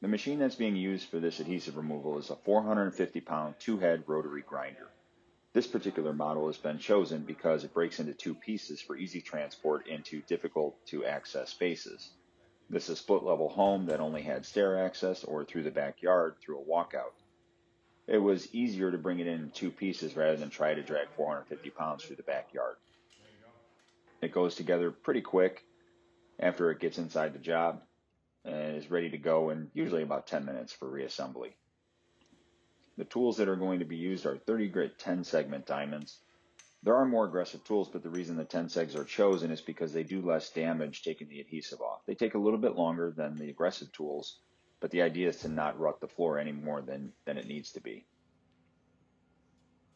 The machine that's being used for this adhesive removal is a 450-pound two-head rotary grinder. This particular model has been chosen because it breaks into two pieces for easy transport into difficult to access spaces. This is a split-level home that only had stair access or through the backyard through a walkout. It was easier to bring it in two pieces rather than try to drag 450 pounds through the backyard. It goes together pretty quick after it gets inside the job and is ready to go in usually about 10 minutes for reassembly. The tools that are going to be used are 30 grit 10 segment diamonds. There are more aggressive tools, but the reason the 10 segs are chosen is because they do less damage taking the adhesive off. They take a little bit longer than the aggressive tools, but the idea is to not rut the floor any more than it needs to be.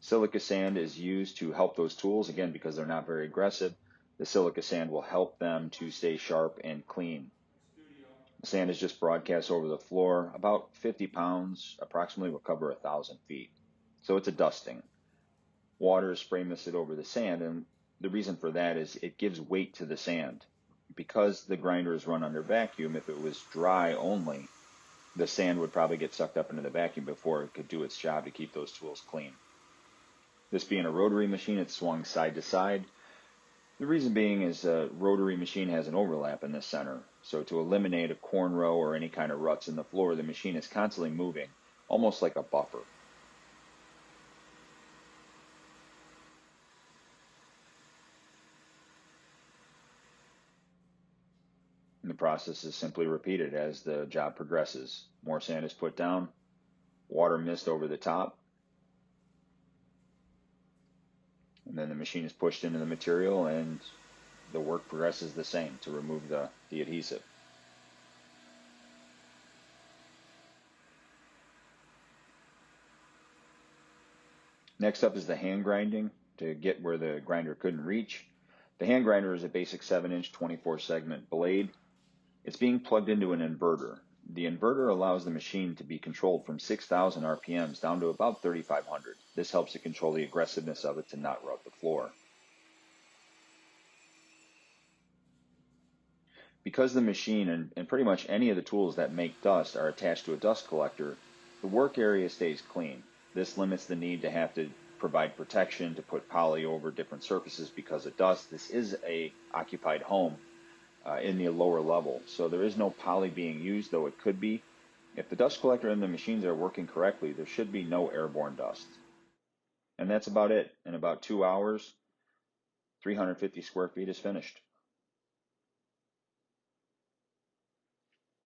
Silica sand is used to help those tools, again, because they're not very aggressive. The silica sand will help them to stay sharp and clean. The sand is just broadcast over the floor. About 50 pounds approximately will cover 1,000 feet. So it's a dusting. Water is spray misted over the sand, and the reason for that is it gives weight to the sand. Because the grinder is run under vacuum, if it was dry only, the sand would probably get sucked up into the vacuum before it could do its job to keep those tools clean. This being a rotary machine, it's swung side to side. The reason being is a rotary machine has an overlap in the center. So to eliminate a cornrow or any kind of ruts in the floor, the machine is constantly moving, almost like a buffer. And the process is simply repeated as the job progresses. More sand is put down, water mist over the top, and then the machine is pushed into the material and the work progresses the same to remove the adhesive. Next up is the hand grinding to get where the grinder couldn't reach. The hand grinder is a basic 7-inch 24 segment blade. It's being plugged into an inverter. The inverter allows the machine to be controlled from 6,000 RPMs down to about 3,500. This helps to control the aggressiveness of it to not rut the floor. Because the machine and pretty much any of the tools that make dust are attached to a dust collector, the work area stays clean. This limits the need to have to provide protection to put poly over different surfaces because of dust. This is a occupied home in the lower level, so there is no poly being used, though it could be. If the dust collector and the machines are working correctly, there should be no airborne dust. And that's about it. In about 2 hours, 350 square feet is finished.